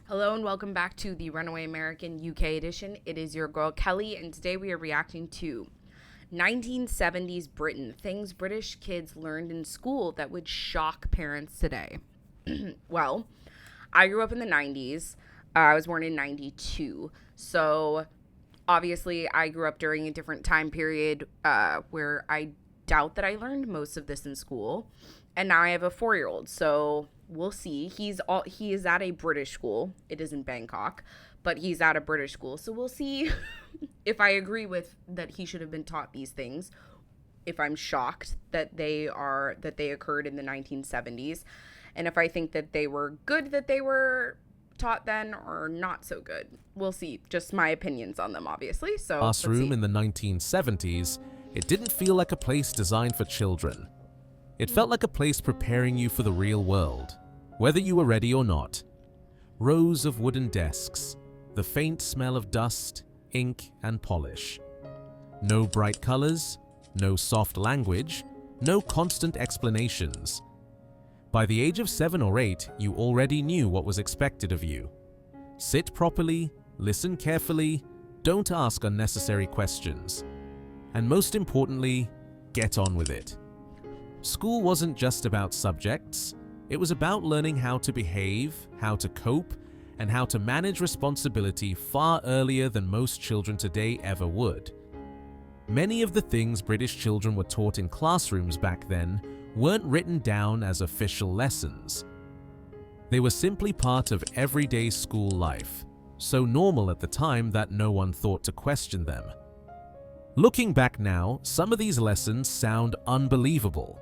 Hello and welcome back to the Runaway American UK edition. It is your girl Kelly, and today we are reacting to 1970s Britain, things British kids learned in school that would shock parents today. Well, I grew up in the 90s. I was born in 92. So obviously, I grew up during a different time period where I doubt that I learned most of this in school. And now I have a 4-year-old. So we'll see. He is at a British school. It is in Bangkok, but he's at a British school. So we'll see if I agree with that he should have been taught these things. If I'm shocked that they occurred in the 1970s, and if I think that they were good that they were taught then or not so good. We'll see. Just my opinions on them, obviously. So Classroom in the 1970s, it didn't feel like a place designed for children. It felt like a place preparing you for the real world, whether you were ready or not. Rows of wooden desks, the faint smell of dust, ink, and polish. No bright colors, no soft language, no constant explanations. By the age of 7 or 8, you already knew what was expected of you. Sit properly, listen carefully, don't ask unnecessary questions. And most importantly, get on with it. School wasn't just about subjects, it was about learning how to behave, how to cope, and how to manage responsibility far earlier than most children today ever would. Many of the things British children were taught in classrooms back then weren't written down as official lessons. They were simply part of everyday school life, so normal at the time that no one thought to question them. Looking back now, some of these lessons sound unbelievable.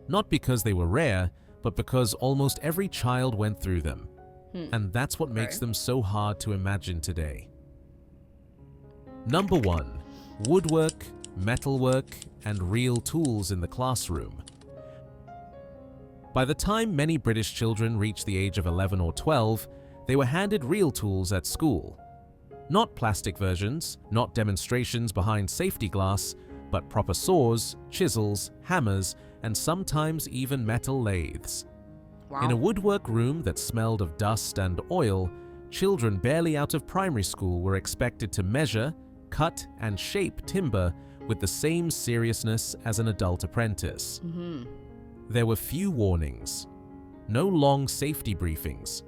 Not because they were rare, but because almost every child went through them. And that's what makes them so hard to imagine today. Number 1. Woodwork, metalwork, and real tools in the classroom. By the time many British children reached the age of 11 or 12, they were handed real tools at school. Not plastic versions, not demonstrations behind safety glass, but proper saws, chisels, hammers, and sometimes even metal lathes. Wow. In a woodwork room that smelled of dust and oil, children barely out of primary school were expected to measure, cut, and shape timber with the same seriousness as an adult apprentice. There were few warnings, no long safety briefings,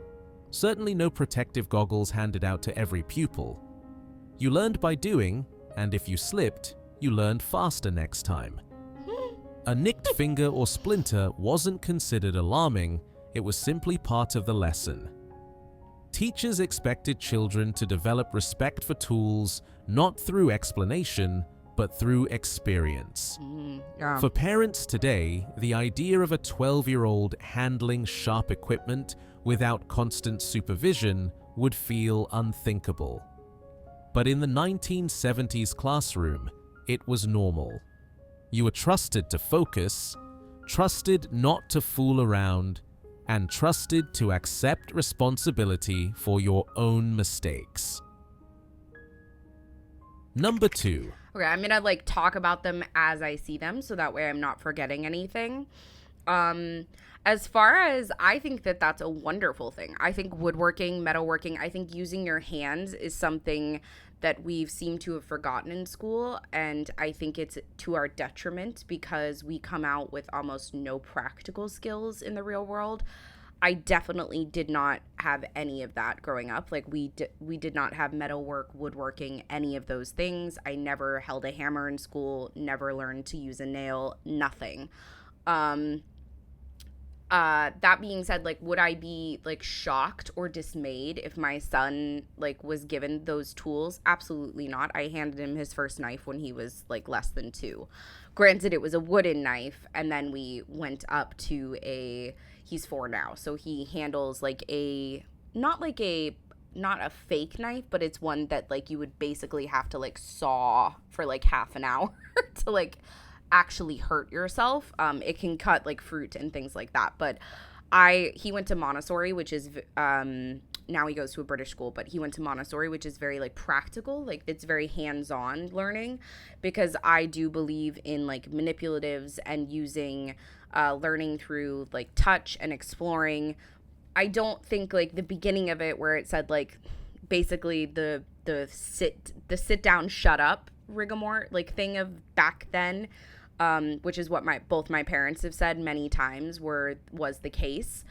certainly no protective goggles handed out to every pupil. You learned by doing, and if you slipped, you learned faster next time. A nicked finger or splinter wasn't considered alarming, it was simply part of the lesson. Teachers expected children to develop respect for tools not through explanation, but through experience. For parents today, the idea of a 12-year-old handling sharp equipment without constant supervision would feel unthinkable. But in the 1970s classroom, it was normal. You were trusted to focus, trusted not to fool around, and trusted to accept responsibility for your own mistakes. Number 2. Okay, I'm gonna talk about them as I see them, so that way I'm not forgetting anything. As far as I think that that's a wonderful thing. I think woodworking, metalworking, I think using your hands is something that we've seemed to have forgotten in school, and I think it's to our detriment because we come out with almost no practical skills in the real world. I definitely did not have any of that growing up. We did not have metalwork, woodworking, any of those things. I never held a hammer in school, never learned to use a nail, nothing. That being said, would I be shocked or dismayed if my son was given those tools? Absolutely not. I handed him his first knife when he was less than 2. Granted, it was a wooden knife, and then we went up to he's 4 now, so he handles not a fake knife, but it's one that you would basically have to saw for half an hour to actually hurt yourself. It can cut fruit and things like that, but he went to Montessori, which is now he goes to a British school, but he went to Montessori, which is very practical, it's very hands-on learning, because I do believe in manipulatives and using learning through touch and exploring. I don't think like the beginning of it where it said like basically the sit down shut up rigmarole like thing of back then, which is what both my parents have said many times was the case.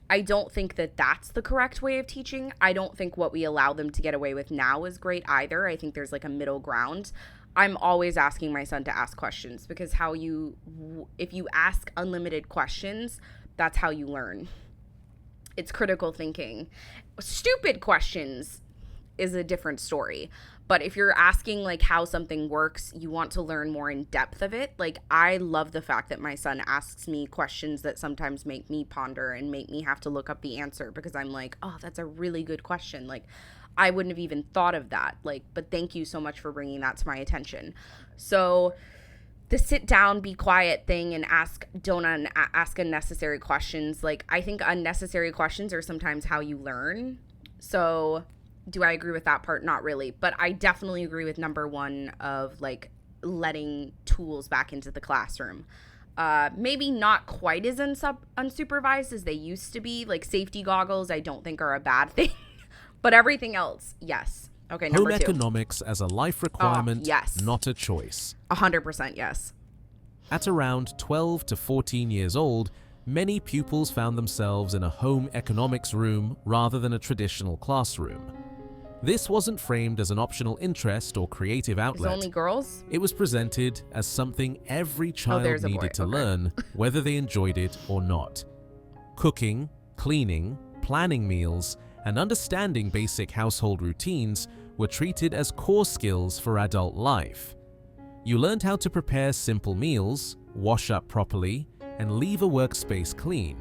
I don't think that that's the correct way of teaching. I don't think what we allow them to get away with now is great either. I think there's like a middle ground. I'm always asking my son to ask questions because if you ask unlimited questions, that's how you learn. It's critical thinking. Stupid questions is a different story. But if you're asking like how something works, you want to learn more in depth of it. Like I love the fact that my son asks me questions that sometimes make me ponder and make me have to look up the answer because I'm like, oh, that's a really good question. Like I wouldn't have even thought of that. Like, but thank you so much for bringing that to my attention. So the sit down, be quiet thing and don't ask unnecessary questions. Like I think unnecessary questions are sometimes how you learn. So do I agree with that part? Not really. But I definitely agree with number one of like letting tools back into the classroom. Maybe not quite as unsupervised as they used to be. Like safety goggles, I don't think are a bad thing. But everything else, yes. Okay, number Home two. economics as a life requirement, yes. not a choice. 100% yes. At around 12 to 14 years old, many pupils found themselves in a home economics room rather than a traditional classroom. This wasn't framed as an optional interest or creative outlet. Is it only girls? It was presented as something every child needed to learn, whether they enjoyed it or not. Cooking, cleaning, planning meals, and understanding basic household routines were treated as core skills for adult life. You learned how to prepare simple meals, wash up properly, and leave a workspace clean,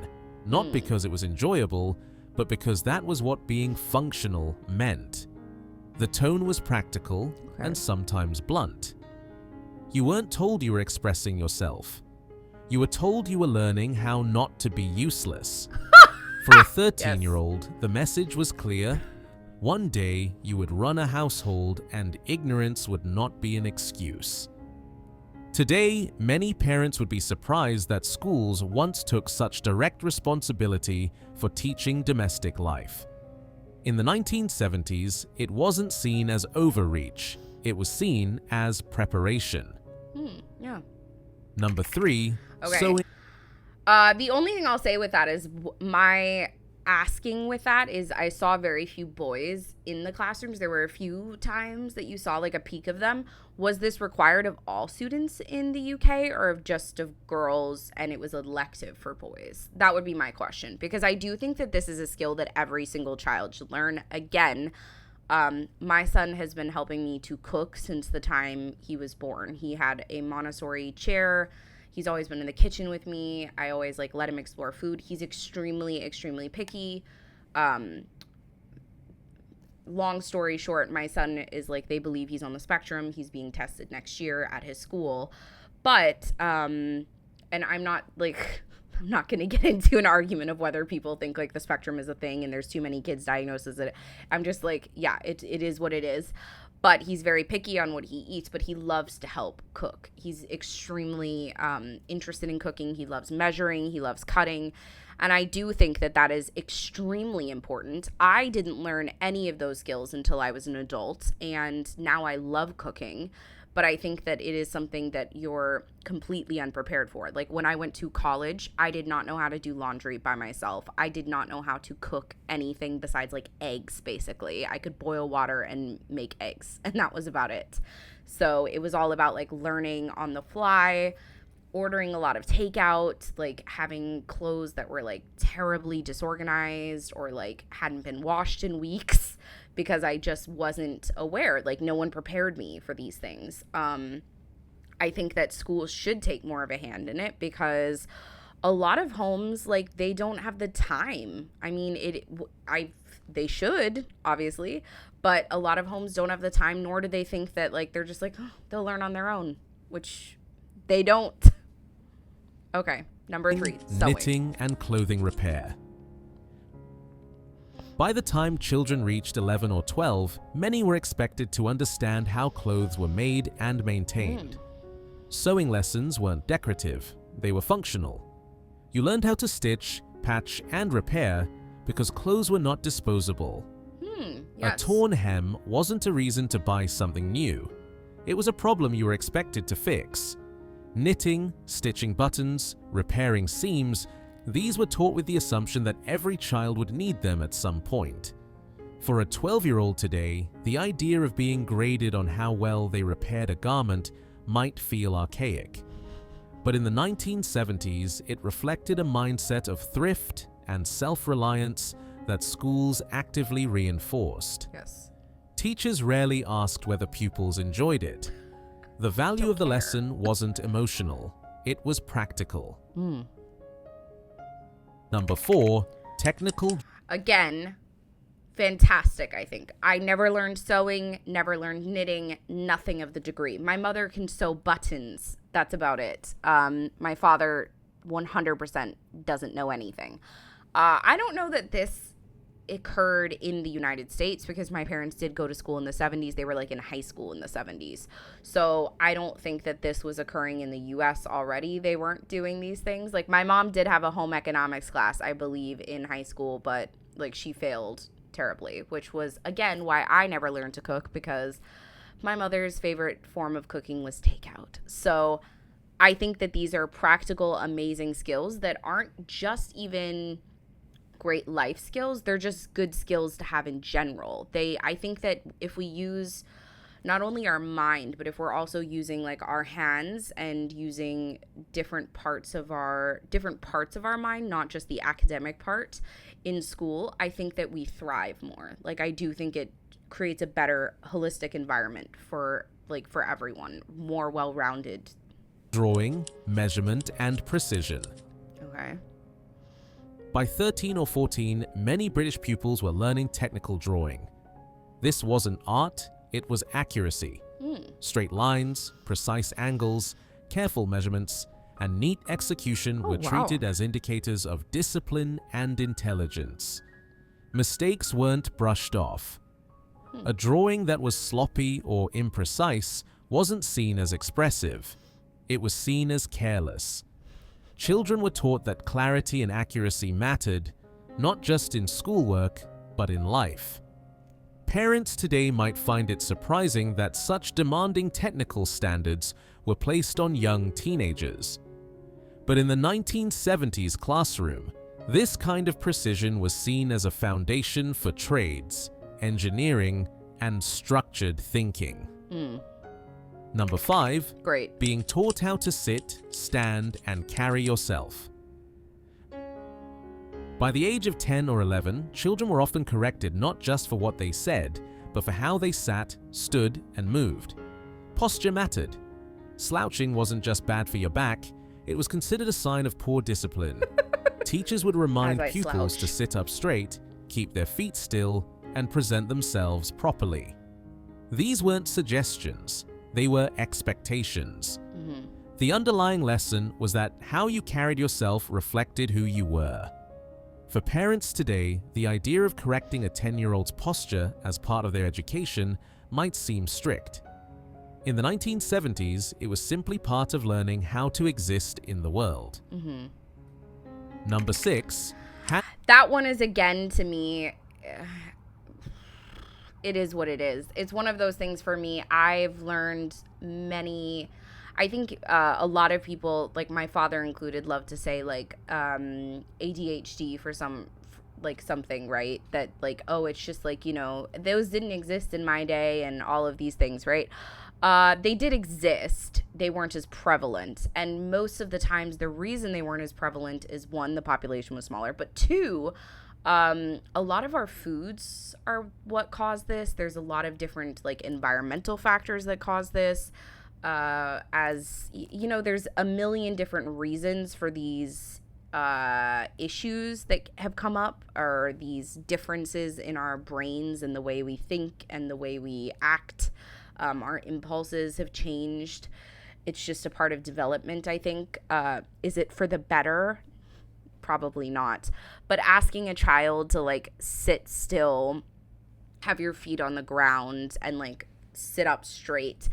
not because it was enjoyable, but because that was what being functional meant. The tone was practical and sometimes blunt. You weren't told you were expressing yourself. You were told you were learning how not to be useless. For a 13-year-old, the message was clear. One day, you would run a household and ignorance would not be an excuse. Today, many parents would be surprised that schools once took such direct responsibility for teaching domestic life. In the 1970s, it wasn't seen as overreach. It was seen as preparation. Yeah. Number 3, sewing. The only thing I'll say with that is my asking with that is I saw very few boys in the classrooms. There were a few times that you saw like a peak of them. Was this required of all students in the UK or just of girls and it was elective for boys? That would be my question because I do think that this is a skill that every single child should learn. Again, my son has been helping me to cook since the time he was born. He had a Montessori chair. He's always been in the kitchen with me. I always like let him explore food. He's extremely, extremely picky. Long story short, my son is like, they believe he's on the spectrum. He's being tested next year at his school. But, and I'm not like, I'm not going to get into an argument of whether people think like the spectrum is a thing and there's too many kids diagnoses. That I'm just like, yeah, it is what it is. But he's very picky on what he eats, but he loves to help cook. He's extremely interested in cooking. He loves measuring. He loves cutting. And I do think that that is extremely important. I didn't learn any of those skills until I was an adult, and now I love cooking. But I think that it is something that you're completely unprepared for. Like when I went to college, I did not know how to do laundry by myself. I did not know how to cook anything besides like eggs, basically. I could boil water and make eggs, and that was about it. So it was all about like learning on the fly, ordering a lot of takeout, like having clothes that were like terribly disorganized or like hadn't been washed in weeks. Because I just wasn't aware. Like, no one prepared me for these things. I think that schools should take more of a hand in it because a lot of homes, like, they don't have the time. I mean, they should, obviously, but a lot of homes don't have the time, nor do they think that, like, they're just like, oh, they'll learn on their own, which they don't. Okay, number 3, sewing. Knitting and clothing repair. By the time children reached 11 or 12, many were expected to understand how clothes were made and maintained. Sewing lessons weren't decorative, they were functional. You learned how to stitch, patch, and repair, because clothes were not disposable. Yes. A torn hem wasn't a reason to buy something new. It was a problem you were expected to fix. Knitting, stitching buttons, repairing seams, these were taught with the assumption that every child would need them at some point. For a 12-year-old today, the idea of being graded on how well they repaired a garment might feel archaic. But in the 1970s, it reflected a mindset of thrift and self-reliance that schools actively reinforced. Yes. Teachers rarely asked whether pupils enjoyed it. The value of the lesson wasn't emotional, it was practical. Number 4, technical. Again, fantastic, I think. I never learned sewing, never learned knitting, nothing of the degree. My mother can sew buttons. That's about it. My father 100% doesn't know anything. I don't know that this occurred in the United States because my parents did go to school in the 70s. They were like in high school in the 70s. So I don't think that this was occurring in the US already. They weren't doing these things. Like my mom did have a home economics class, I believe, in high school, but like she failed terribly, which was again why I never learned to cook, because my mother's favorite form of cooking was takeout. So I think that these are practical, amazing skills that aren't just even great life skills. They're just good skills to have in general. I think that if we use not only our mind, but if we're also using like our hands and using different parts of our mind, not just the academic part in school, I think that we thrive more. Like I do think it creates a better holistic environment for everyone, more well-rounded. Drawing, measurement, and precision. Okay. By 13 or 14, many British pupils were learning technical drawing. This wasn't art, it was accuracy. Straight lines, precise angles, careful measurements, and neat execution were treated as indicators of discipline and intelligence. Mistakes weren't brushed off. A drawing that was sloppy or imprecise wasn't seen as expressive. It was seen as careless. Children were taught that clarity and accuracy mattered, not just in schoolwork, but in life. Parents today might find it surprising that such demanding technical standards were placed on young teenagers. But in the 1970s classroom, this kind of precision was seen as a foundation for trades, engineering, and structured thinking. Number 5, Great. being taught how to sit, stand, and carry yourself. By the age of 10 or 11, children were often corrected not just for what they said, but for how they sat, stood, and moved. Posture mattered. Slouching wasn't just bad for your back, it was considered a sign of poor discipline. Teachers would remind pupils to sit up straight, keep their feet still, and present themselves properly. These weren't suggestions. They were expectations. The underlying lesson was that how you carried yourself reflected who you were. For parents today, the idea of correcting a 10-year-old's posture as part of their education might seem strict. In the 1970s, it was simply part of learning how to exist in the world. Number 6. That one is, again, to me, it is what it is. It's one of those things for me. I've learned I think a lot of people, like my father included, love to say like ADHD for something, right? That like, oh, it's just like, those didn't exist in my day and all of these things, right? They did exist. They weren't as prevalent. And most of the times the reason they weren't as prevalent is, one, the population was smaller, but two, a lot of our foods are what caused this. There's a lot of different like environmental factors that cause this. There's a million different reasons for these issues that have come up, or these differences in our brains and the way we think and the way we act. Our impulses have changed. It's just a part of development, I think. Is it for the better? Probably not. But asking a child to like sit still, have your feet on the ground, and like sit up straight,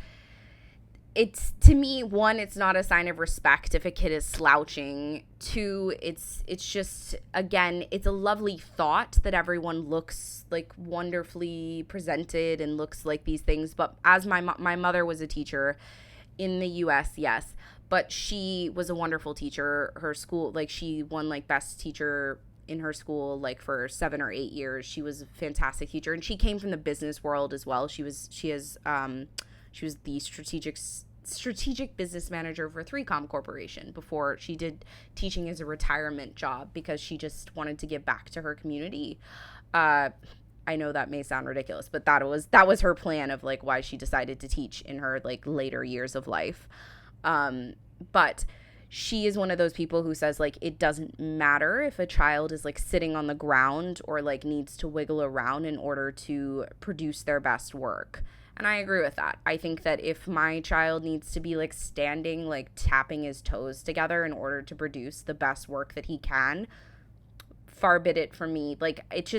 it's, to me, one, it's not a sign of respect if a kid is slouching. Two, it's just, again, it's a lovely thought that everyone looks like wonderfully presented and looks like these things. But as my mother was a teacher in the US, yes, but she was a wonderful teacher. Her school, like, she won like best teacher in her school like for 7 or 8 years. She was a fantastic teacher, and she came from the business world as well. She was the strategic business manager for 3Com Corporation before she did teaching as a retirement job, because she just wanted to give back to her community. I know that may sound ridiculous, but that was her plan of like why she decided to teach in her like later years of life. But she is one of those people who says like it doesn't matter if a child is like sitting on the ground or like needs to wiggle around in order to produce their best work. And I agree with that. I think that if my child needs to be like standing, like tapping his toes together in order to produce the best work that he can, far be it from me. Like it's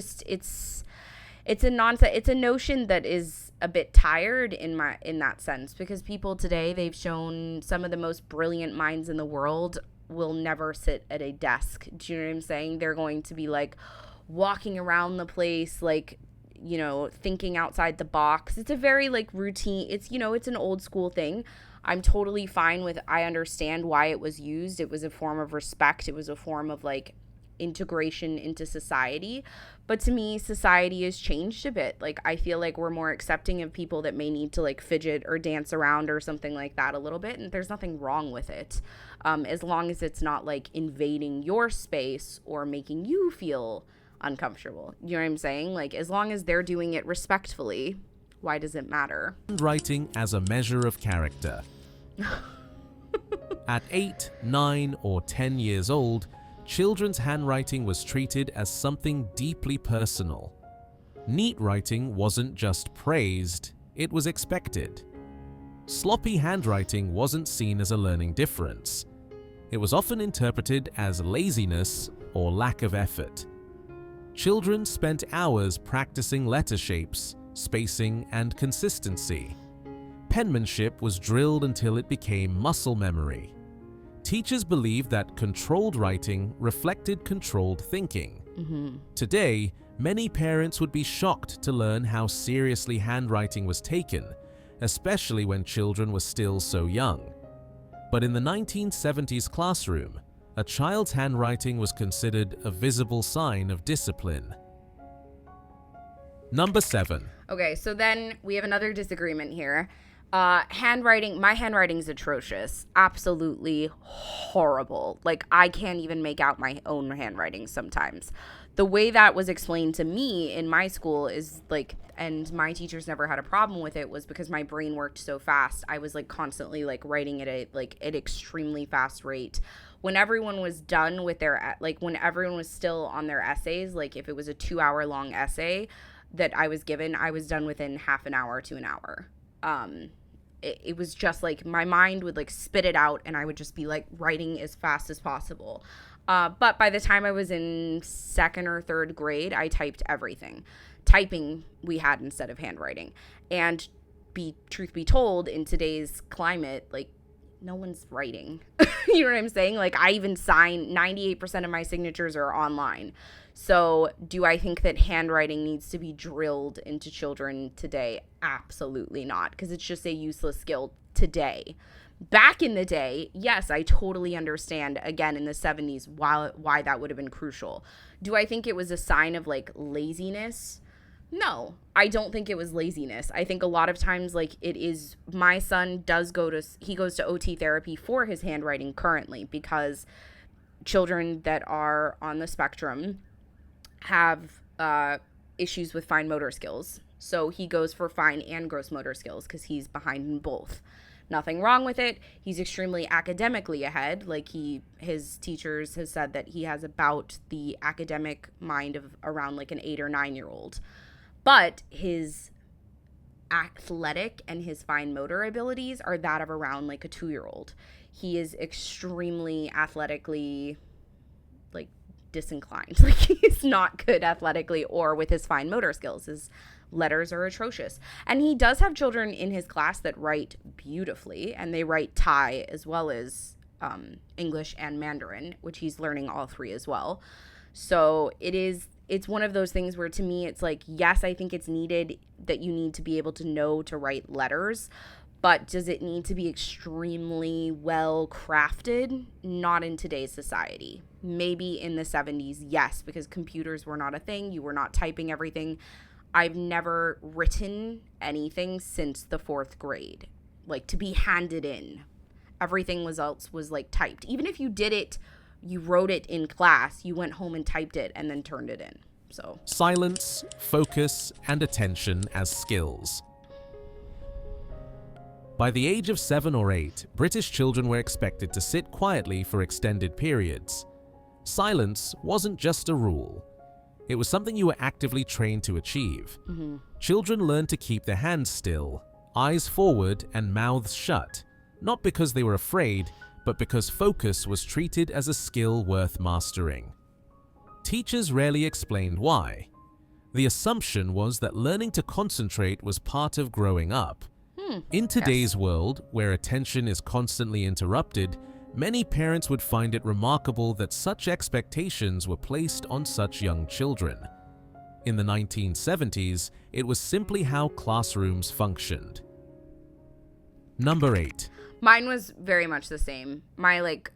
a nonsense. It's a notion that is a bit tired in that sense, because people today, they've shown some of the most brilliant minds in the world will never sit at a desk. Do you know what I'm saying? They're going to be like walking around the place, like, you know, thinking outside the box. It's a very like routine. It's, you know, it's an old school thing. I'm totally fine with, I understand why it was used. It was a form of respect. It was a form of like integration into society. But to me, society has changed a bit. Like, I feel like we're more accepting of people that may need to like fidget or dance around or something like that a little bit. And there's nothing wrong with it. As long as it's not like invading your space or making you feel uncomfortable. You know what I'm saying? Like, as long as they're doing it respectfully, why does it matter? Handwriting as a measure of character. At 8, 9, or 10 years old, children's handwriting was treated as something deeply personal. Neat writing wasn't just praised, it was expected. Sloppy handwriting wasn't seen as a learning difference. It was often interpreted as laziness or lack of effort. Children spent hours practicing letter shapes, spacing, and consistency. Penmanship was drilled until it became muscle memory. Teachers believed that controlled writing reflected controlled thinking. Today, many parents would be shocked to learn how seriously handwriting was taken, especially when children were still so young. But in the 1970s classroom, a child's handwriting was considered a visible sign of discipline. Number 7. Okay, so then we have another disagreement here. Handwriting, my handwriting's atrocious. Absolutely horrible. Like, I can't even make out my own handwriting sometimes. The way that was explained to me in my school is like, and my teachers never had a problem with it, was because my brain worked so fast. I was like constantly like writing at an extremely fast rate. When everyone was done with their, like when everyone was still on their essays, like if it was a 2-hour long essay that I was given, I was done within half an hour to an hour. It was just like my mind would like spit it out, and I would just be like writing as fast as possible. But by the time I was in 2nd or 3rd grade, I typed everything. Typing we had instead of handwriting. And truth be told, in today's climate, like, no one's writing. You know what I'm saying? Like, I even sign 98% of my signatures are online. So do I think that handwriting needs to be drilled into children today? Absolutely not, because it's just a useless skill today. Back in the day, yes, I totally understand, again, in the 70s, why that would have been crucial. Do I think it was a sign of, like, laziness? No, I don't think it was laziness. I think a lot of times, like, it is, my son goes to OT therapy for his handwriting currently, because children that are on the spectrum have issues with fine motor skills. So he goes for fine and gross motor skills because he's behind in both. Nothing wrong with it. He's extremely academically ahead. Like, his teachers has said that he has about the academic mind of around like an 8 or 9-year-old. But his athletic and his fine motor abilities are that of around like a 2-year-old. He is extremely athletically, like, disinclined. Like, he's not good athletically or with his fine motor skills. His letters are atrocious. And he does have children in his class that write beautifully, and they write Thai as well as English and Mandarin, which he's learning all three as well. So it's one of those things where, to me, it's like, yes, I think it's needed that you need to be able to know to write letters, but does it need to be extremely well crafted? Not in today's society. Maybe in the 70s, yes, because computers were not a thing. You were not typing everything. I've never written anything since the 4th grade, like, to be handed in. Everything else was like typed. Even if you did it, you wrote it in class, you went home and typed it and then turned it in. So silence, focus, and attention as skills. By the age of 7 or 8, British children were expected to sit quietly for extended periods. Silence wasn't just a rule. It was something you were actively trained to achieve. Children learned to keep their hands still, eyes forward, and mouths shut, not because they were afraid, but because focus was treated as a skill worth mastering. Teachers rarely explained why. The assumption was that learning to concentrate was part of growing up. In today's world, where attention is constantly interrupted, many parents would find it remarkable that such expectations were placed on such young children. In the 1970s, it was simply how classrooms functioned. Number 8. Mine was very much the same.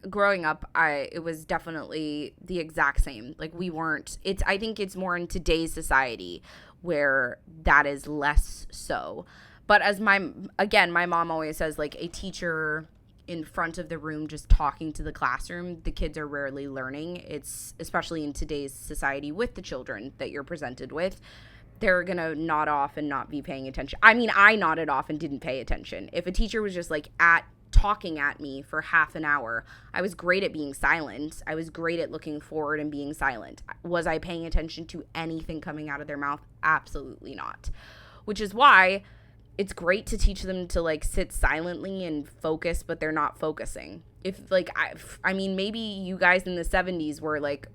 Growing up, it was definitely the exact same. Like, we weren't, I think it's more in today's society where that is less so. But as my mom always says, like, a teacher in front of the room just talking to the classroom, the kids are rarely learning. It's, especially in today's society with the children that you're presented with, they're going to nod off and not be paying attention. I mean, I nodded off and didn't pay attention. If a teacher was just like talking at me for half an hour, I was great at being silent. I was great at looking forward and being silent. Was I paying attention to anything coming out of their mouth? Absolutely not. Which is why it's great to teach them to, like, sit silently and focus, but they're not focusing. If, like, I mean, maybe you guys in the 70s were, like,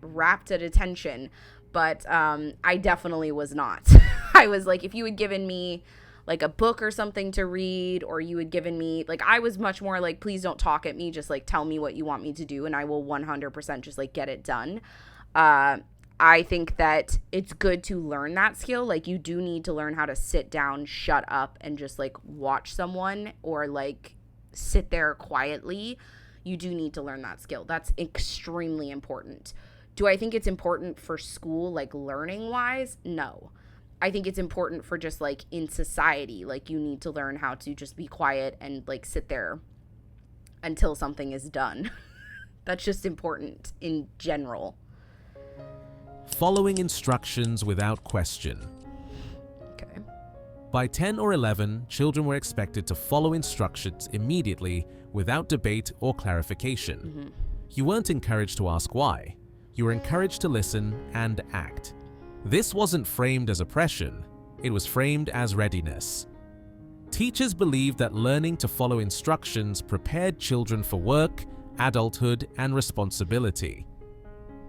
rapt at attention, but I definitely was not. I was like, if you had given me like a book or something to read, or you had given me, like, I was much more like, please don't talk at me, just like tell me what you want me to do and I will 100% just like get it done. I think that it's good to learn that skill. Like, you do need to learn how to sit down, shut up, and just like watch someone, or like sit there quietly. You do need to learn that skill. That's extremely important. Do I think it's important for school, like learning wise? No. I think it's important for just like in society. Like, you need to learn how to just be quiet and like sit there until something is done. That's just important in general. Following instructions without question. Okay. By 10 or 11, children were expected to follow instructions immediately without debate or clarification. You weren't encouraged to ask why. You were encouraged to listen and act. This wasn't framed as oppression, it was framed as readiness. Teachers believed that learning to follow instructions prepared children for work, adulthood, and responsibility.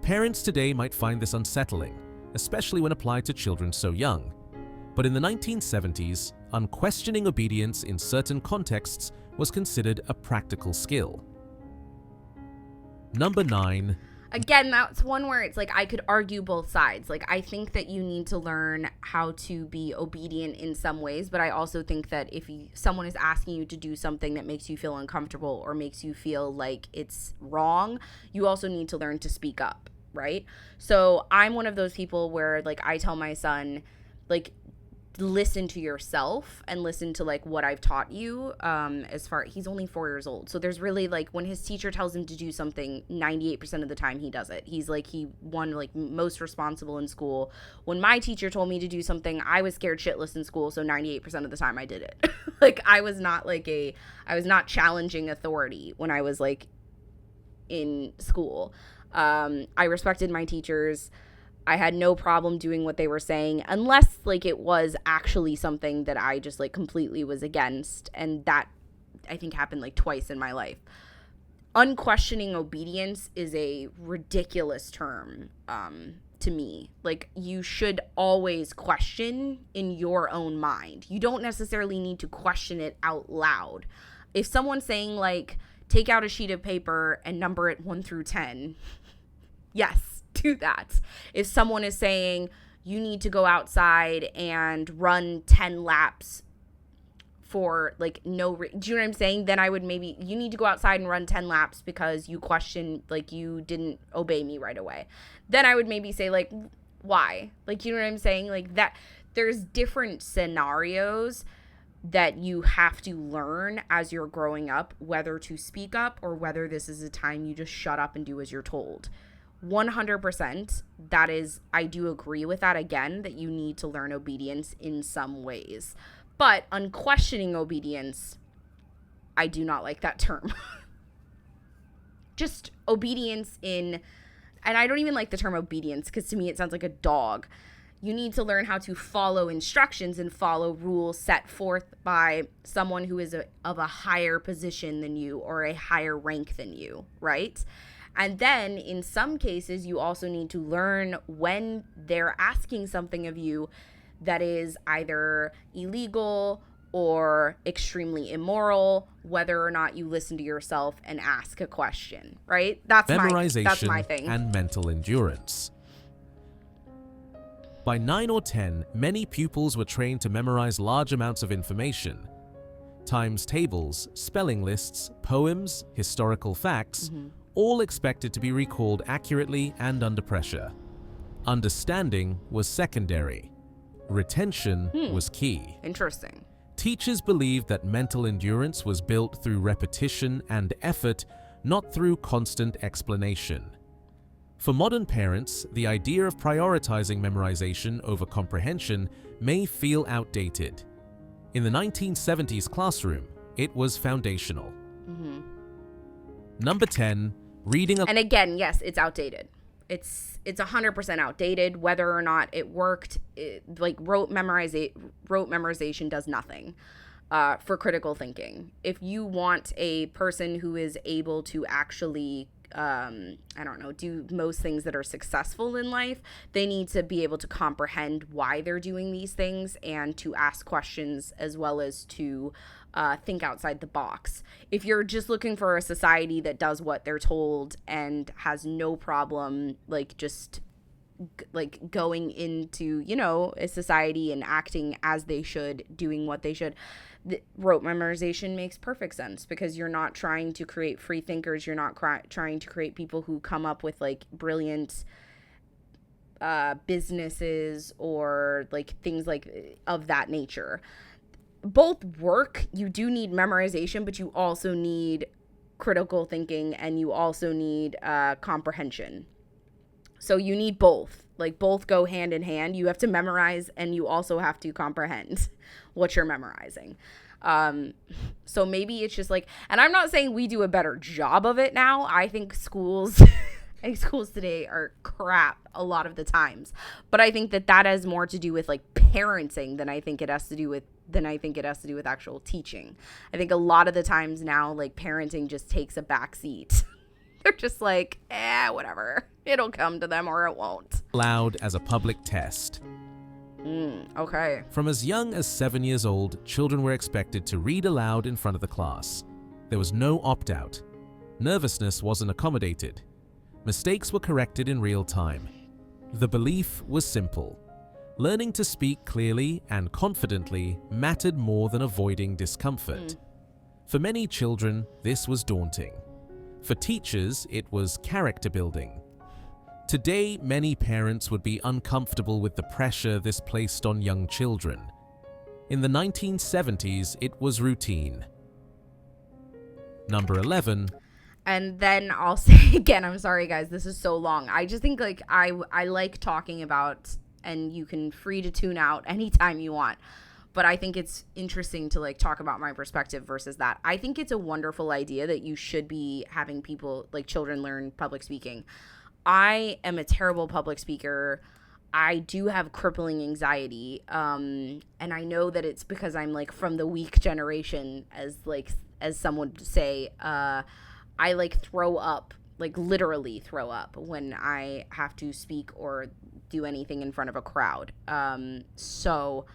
Parents today might find this unsettling, especially when applied to children so young. But in the 1970s, unquestioning obedience in certain contexts was considered a practical skill. Number 9. Again, that's one where it's like I could argue both sides. Like, I think that you need to learn how to be obedient in some ways, but I also think that if someone is asking you to do something that makes you feel uncomfortable or makes you feel like it's wrong, you also need to learn to speak up, right? So I'm one of those people where, like, I tell my son, like, listen to yourself and listen to like what I've taught you. He's only 4 years old, so there's really, like, when his teacher tells him to do something, 98% of the time he does it. He's like, he won like most responsible in school. When my teacher told me to do something, I was scared shitless in school, so 98% of the time I did it. Like, I was not challenging authority when I was like in school. I respected my teachers. I had no problem doing what they were saying, unless like it was actually something that I just like completely was against. And that, I think, happened like twice in my life. unquestioning obedience is a ridiculous term to me. Like, you should always question in your own mind. You don't necessarily need to question it out loud. If someone's saying, like, take out a sheet of paper and number it 1 through 10, yes, do that. If someone is saying you need to go outside and run 10 laps for, like, do you know what I'm saying? Then I would maybe, you need to go outside and run 10 laps because you question, like, you didn't obey me right away. Then I would maybe say, like, why? Like, you know what I'm saying? Like, that there's different scenarios that you have to learn as you're growing up, whether to speak up or whether this is a time you just shut up and do as you're told. 100%, that is, I do agree with that again, that you need to learn obedience in some ways. But unquestioning obedience, I do not like that term. Just obedience in, and I don't even like the term obedience because to me it sounds like a dog. You need to learn how to follow instructions and follow rules set forth by someone who is of a higher position than you or a higher rank than you, right? And then in some cases, you also need to learn when they're asking something of you that is either illegal or extremely immoral, whether or not you listen to yourself and ask a question, right? That's my thing. And mental endurance. By 9 or 10, many pupils were trained to memorize large amounts of information. Times tables, spelling lists, poems, historical facts, all expected to be recalled accurately and under pressure. Understanding was secondary. Retention was key. Interesting. Teachers believed that mental endurance was built through repetition and effort, not through constant explanation. For modern parents, the idea of prioritizing memorization over comprehension may feel outdated. In the 1970s classroom, it was foundational. Number 10, reading And again, yes, it's outdated. It's 100% outdated. Whether or not it worked, rote memorization does nothing for critical thinking. If you want a person who is able to actually do most things that are successful in life, they need to be able to comprehend why they're doing these things and to ask questions as well as to think outside the box. If you're just looking for a society that does what they're told and has no problem, going into, a society and acting as they should, doing what they should, rote memorization makes perfect sense because you're not trying to create free thinkers. You're not trying to create people who come up with brilliant businesses or things of that nature. Both work. You do need memorization, but you also need critical thinking and you also need comprehension. So you need both. Both go hand in hand. You have to memorize and you also have to comprehend what you're memorizing. So maybe it's just and I'm not saying we do a better job of it now. I think schools today are crap a lot of the times. But I think that has more to do with parenting than I think it has to do with actual teaching. I think a lot of the times now parenting just takes a back seat. They're just whatever. It'll come to them or it won't. Allowed as a public test. Okay. From as young as 7 years old, children were expected to read aloud in front of the class. There was no opt-out. Nervousness wasn't accommodated. Mistakes were corrected in real time. The belief was simple. Learning to speak clearly and confidently mattered more than avoiding discomfort. For many children, this was daunting. For teachers, it was character building. Today, many parents would be uncomfortable with the pressure this placed on young children. In the 1970s, it was routine. Number 11. And then I'll say again, I'm sorry guys, this is so long. I just think I like talking about, and you can free to tune out anytime you want. But I think it's interesting to talk about my perspective versus that. I think it's a wonderful idea that you should be having people, children, learn public speaking. I am a terrible public speaker. I do have crippling anxiety. And I know that it's because I'm from the weak generation, as some would say. I like throw up, like literally throw up when I have to speak or do anything in front of a crowd. So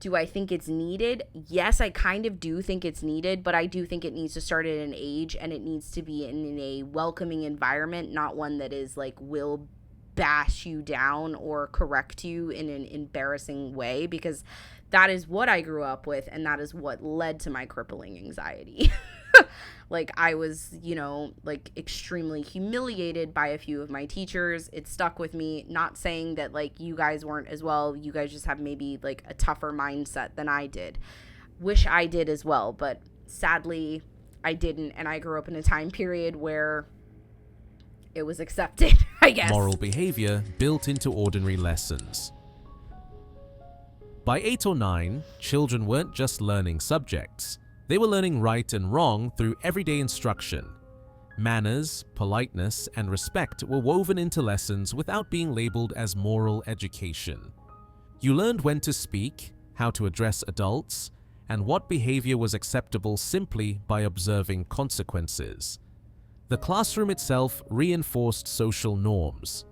do I think it's needed? Yes, I kind of do think it's needed, but I do think it needs to start at an age, and it needs to be in a welcoming environment, not one that is like will bash you down or correct you in an embarrassing way, because that is what I grew up with, and that is what led to my crippling anxiety. Like I was, like extremely humiliated by a few of my teachers. It stuck with me. Not saying that like you guys weren't as well. You guys just have maybe like a tougher mindset than I did. Wish I did as well, but sadly I didn't, and I grew up in a time period where it was accepted, I guess. Moral behavior built into ordinary lessons. By 8 or 9, children weren't just learning subjects. They were learning right and wrong through everyday instruction. Manners, politeness, and respect were woven into lessons without being labeled as moral education. You learned when to speak, how to address adults, and what behavior was acceptable simply by observing consequences. The classroom itself reinforced social norms.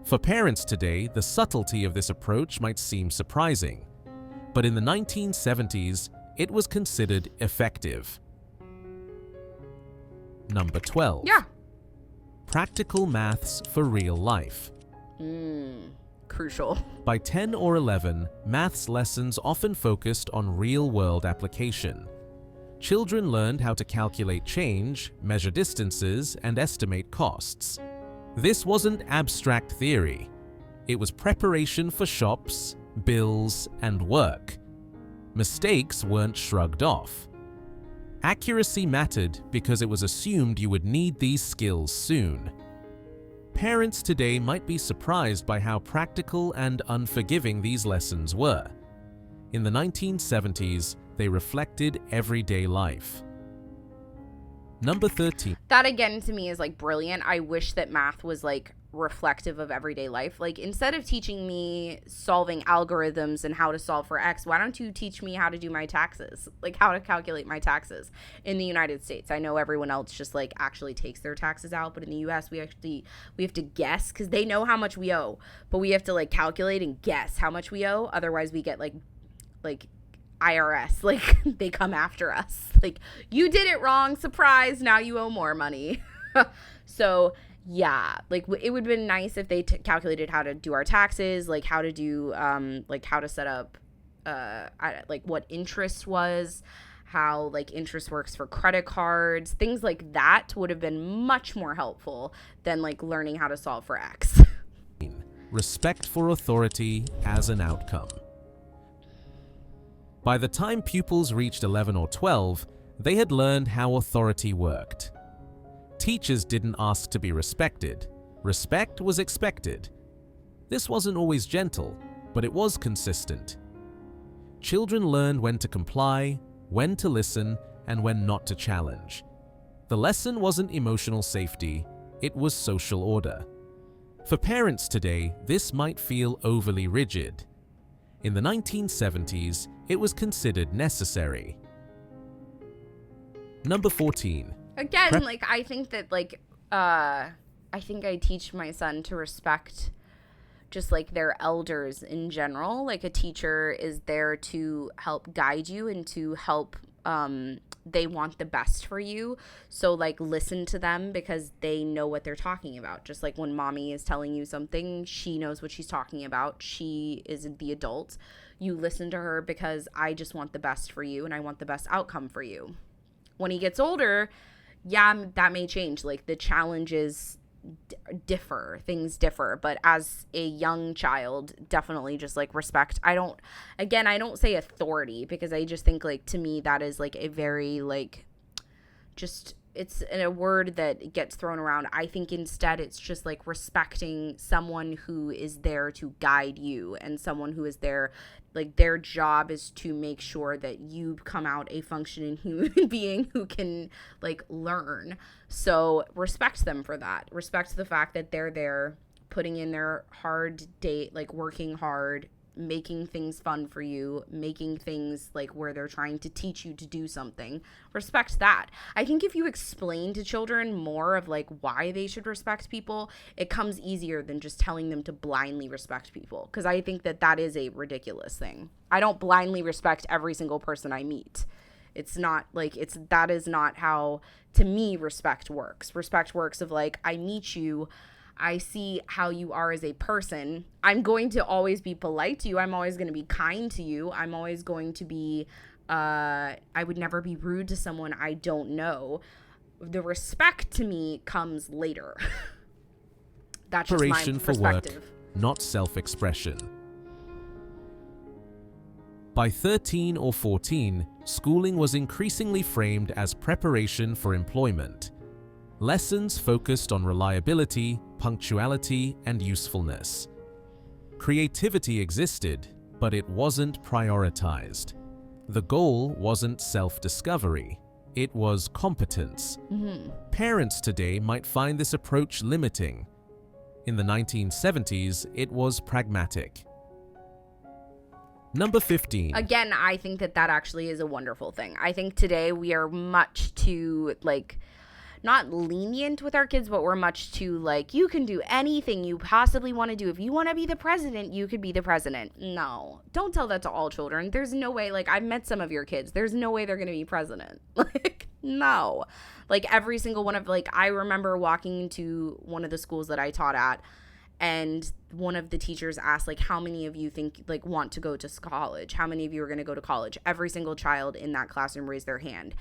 For parents today, the subtlety of this approach might seem surprising, but in the 1970s, it was considered effective. Number 12. Yeah. Practical maths for real life. Crucial. By 10 or 11, maths lessons often focused on real-world application. Children learned how to calculate change, measure distances, and estimate costs. This wasn't abstract theory. It was preparation for shops, bills, and work. Mistakes weren't shrugged off. Accuracy mattered because it was assumed you would need these skills soon. Parents today might be surprised by how practical and unforgiving these lessons were. In the 1970s, they reflected everyday life. Number 13. That again to me is like brilliant. I wish that math was like reflective of everyday life. Like instead of teaching me solving algorithms and how to solve for X, why don't you teach me how to do my taxes? Like how to calculate my taxes in the United States. I know everyone else just like actually takes their taxes out, but in the US we have to guess, because they know how much we owe, but we have to like calculate and guess how much we owe. Otherwise we get like IRS, like they come after us. Like you did it wrong, surprise, now you owe more money. So yeah, like it would have been nice if they calculated how to do our taxes, like how to do, like how to set up, like what interest was, how like interest works for credit cards, things like that would have been much more helpful than like learning how to solve for X. Respect for authority as an outcome. By the time pupils reached 11 or 12, they had learned how authority worked. Teachers didn't ask to be respected. Respect was expected. This wasn't always gentle, but it was consistent. Children learned when to comply, when to listen, and when not to challenge. The lesson wasn't emotional safety, it was social order. For parents today, this might feel overly rigid. In the 1970s, it was considered necessary. Number 14. Again, like I think that like I think I teach my son to respect just like their elders in general. Like a teacher is there to help guide you and to help they want the best for you. So like listen to them because they know what they're talking about. Just like when mommy is telling you something, she knows what she's talking about. She is the adult. You listen to her because I just want the best for you and I want the best outcome for you. When he gets older, yeah, that may change. Like the challenges differ, things differ, but as a young child, definitely just like respect. I don't say authority because I just think like to me that is like a very like just it's a word that gets thrown around. I think instead it's just like respecting someone who is there to guide you and someone who is there, like their job is to make sure that you come out a functioning human being who can like learn. So respect them for that. Respect the fact that they're there putting in their hard day, like working hard, making things fun for you, making things like where they're trying to teach you to do something. Respect that. I think if you explain to children more of like why they should respect people, it comes easier than just telling them to blindly respect people, because I think that that is a ridiculous thing. I don't blindly respect every single person I meet. It's not like that is not how, to me, respect works. Respect works of like, I meet you, I see how you are as a person. I'm going to always be polite to you. I'm always going to be kind to you. I'm always going to be, I would never be rude to someone I don't know. The respect to me comes later. That's just my Preparation for perspective. work, not self-expression. By 13 or 14, schooling was increasingly framed as preparation for employment. Lessons focused on reliability, punctuality, and usefulness. Creativity existed, but it wasn't prioritized. The goal wasn't self-discovery, it was competence. Parents today might find this approach limiting. In the 1970s, it was pragmatic. Number 15. Again, I think that that actually is a wonderful thing. I think today we are much too, like, not lenient with our kids, but we're much too, like, you can do anything you possibly want to do. If you want to be the president, you could be the president. No, don't tell that to all children. There's no way, like, I've met some of your kids. There's no way they're going to be president. Like, no. Like, every single one of, like, I remember walking into one of the schools that I taught at, and one of the teachers asked, like, how many of you think, like, want to go to college? How many of you are going to go to college? Every single child in that classroom raised their hand.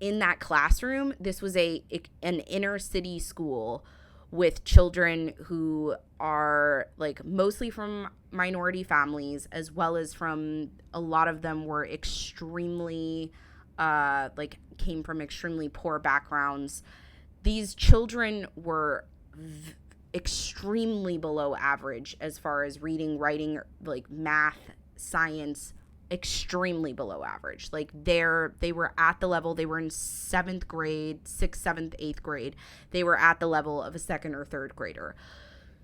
In that classroom, this was an inner city school with children who are, like, mostly from minority families, as well as from, a lot of them were extremely, like, came from extremely poor backgrounds. These children were extremely below average as far as reading, writing, like math, science, extremely below average. Like they were at the level, they were in 7th grade, 6th, 7th, 8th grade. They were at the level of a 2nd or 3rd grader.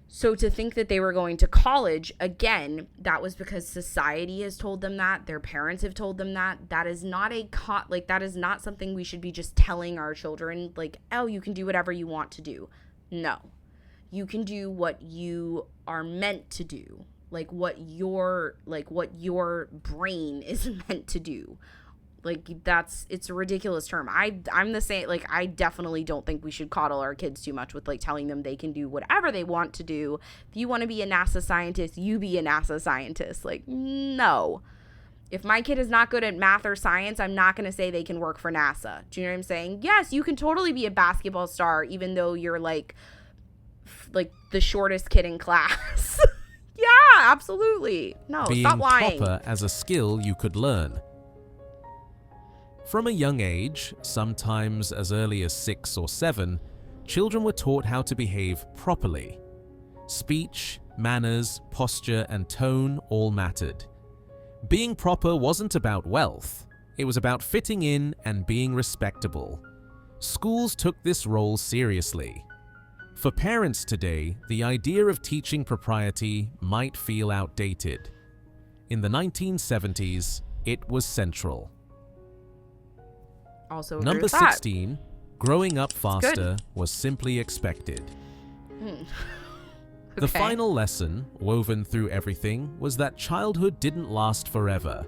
So to think that they were going to college, again, that was because society has told them that, their parents have told them that. That is not that is not something we should be just telling our children, like, oh, you can do whatever you want to do. No. You can do what you are meant to do, like what your brain is meant to do. Like, it's a ridiculous term. I'm the same. Like, I definitely don't think we should coddle our kids too much with, like, telling them they can do whatever they want to do. If you want to be a NASA scientist, you be a NASA scientist. Like, no. If my kid is not good at math or science, I'm not going to say they can work for NASA. Do you know what I'm saying? Yes, you can totally be a basketball star, even though you're like the shortest kid in class. Yeah, absolutely. No, Being stop lying. proper as a skill you could learn. From a young age, sometimes as early as 6 or 7, children were taught how to behave properly. Speech, manners, posture, and tone all mattered. Being proper wasn't about wealth. It was about fitting in and being respectable. Schools took this role seriously. For parents today, the idea of teaching propriety might feel outdated. In the 1970s, it was central. Also, Number 16, growing up faster was simply expected. The final lesson, woven through everything, was that childhood didn't last forever.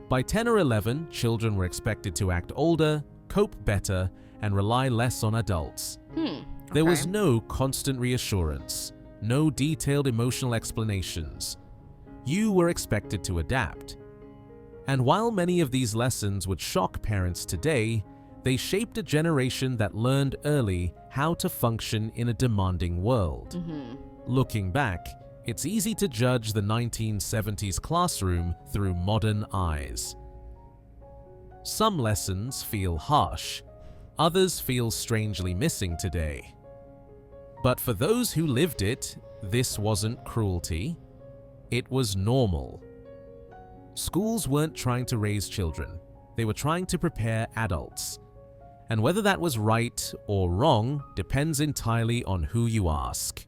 By 10 or 11, children were expected to act older, cope better, and rely less on adults. There was no constant reassurance, no detailed emotional explanations. You were expected to adapt. And while many of these lessons would shock parents today, they shaped a generation that learned early how to function in a demanding world. Looking back, it's easy to judge the 1970s classroom through modern eyes. Some lessons feel harsh, others feel strangely missing today. But for those who lived it, this wasn't cruelty, it was normal. Schools weren't trying to raise children, they were trying to prepare adults. And whether that was right or wrong depends entirely on who you ask.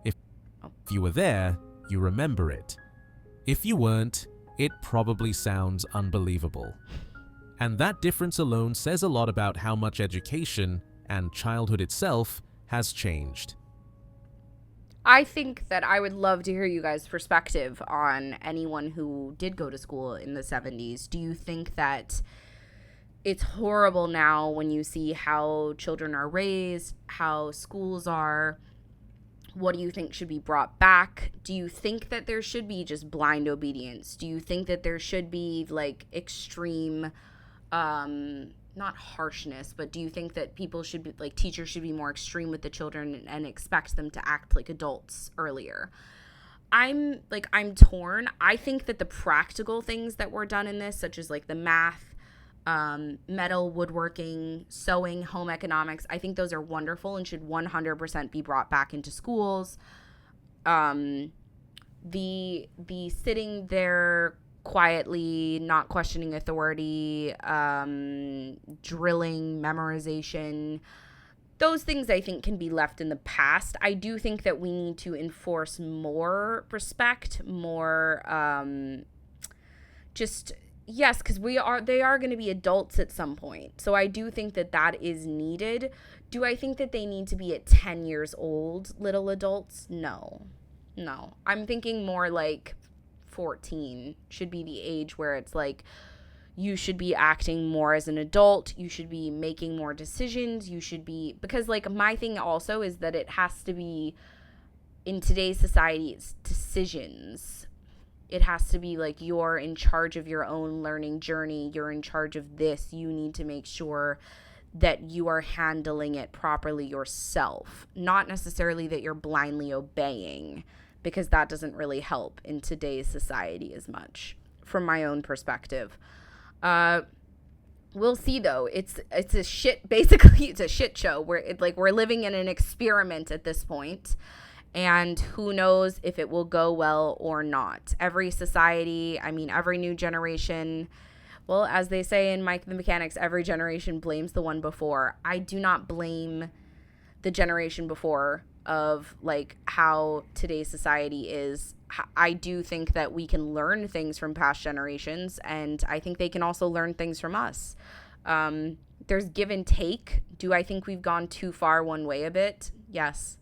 If you were there, you remember it. If you weren't, it probably sounds unbelievable. And that difference alone says a lot about how much education and childhood itself has changed. I think that I would love to hear you guys' perspective on anyone who did go to school in the 70s. Do you think that it's horrible now when you see how children are raised, how schools are? What do you think should be brought back? Do you think that there should be just blind obedience? Do you think that there should be like extreme, not harshness, but do you think that people should be like teachers should be more extreme with the children and expect them to act like adults earlier? I'm torn. I think that the practical things that were done in this, such as like the math, metal, woodworking, sewing, home economics, I think those are wonderful and should 100% be brought back into schools. The sitting there quietly, not questioning authority, drilling, memorization, those things I think can be left in the past. I do think that we need to enforce more respect, more yes, because they are going to be adults at some point. So I do think that that is needed. Do I think that they need to be at 10 years old, little adults? No. I'm thinking more like 14 should be the age where it's like you should be acting more as an adult. You should be making more decisions. You should be, because like my thing also is that it has to be, in today's society, it's decisions. It has to be like you're in charge of your own learning journey. You're in charge of this. You need to make sure that you are handling it properly yourself, not necessarily that you're blindly obeying, because that doesn't really help in today's society as much from my own perspective. We'll see though. It's a shit, basically it's a shit show where we're living in an experiment at this point. And who knows if it will go well or not. Every society, every new generation, well, as they say in Mike the Mechanics, every generation blames the one before. I do not blame the generation before of like how today's society is. I do think that we can learn things from past generations, and I think they can also learn things from us. There's give and take. Do I think we've gone too far one way a bit? Yes.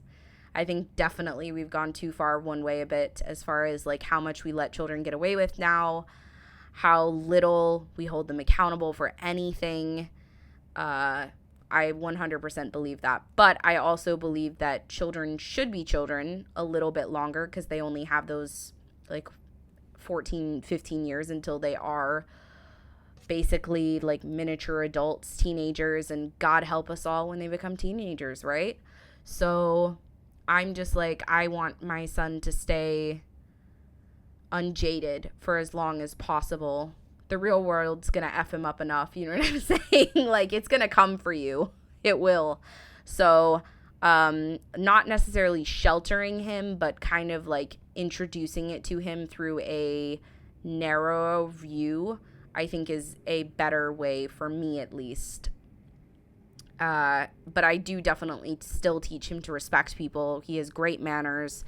I think definitely we've gone too far one way a bit as far as like how much we let children get away with now, how little we hold them accountable for anything. I 100% believe that. But I also believe that children should be children a little bit longer because they only have those like 14, 15 years until they are basically like miniature adults, teenagers, and God help us all when they become teenagers, right? So I'm just like, I want my son to stay unjaded for as long as possible. The real world's going to F him up enough. You know what I'm saying? Like, it's going to come for you. It will. So, not necessarily sheltering him, but kind of like introducing it to him through a narrow view, I think is a better way for me at least. But I do definitely still teach him to respect people. He has great manners.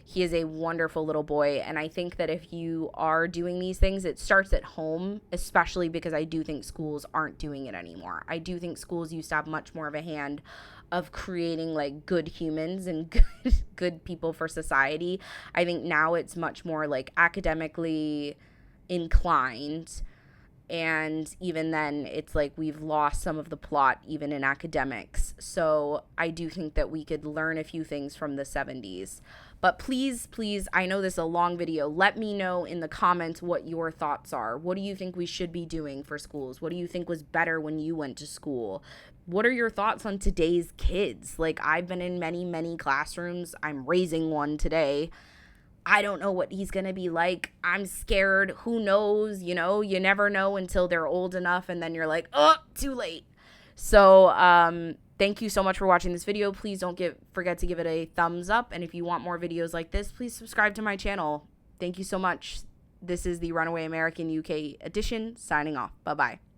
He is a wonderful little boy. And I think that if you are doing these things, it starts at home, especially because I do think schools aren't doing it anymore. I do think schools used to have much more of a hand of creating like good humans and good people for society. I think now it's much more like academically inclined. And even then, it's like we've lost some of the plot even in academics. So I do think that we could learn a few things from the 70s. But please, I know this is a long video. Let me know in the comments what your thoughts are. What do you think we should be doing for schools? What do you think was better when you went to school? What are your thoughts on today's kids? Like, I've been in many, many classrooms. I'm raising one today. I don't know what he's going to be like. I'm scared. Who knows? You know, you never know until they're old enough and then you're like, oh, too late. So, thank you so much for watching this video. Please don't forget to give it a thumbs up. And if you want more videos like this, please subscribe to my channel. Thank you so much. This is the Runaway American UK edition signing off. Bye-bye.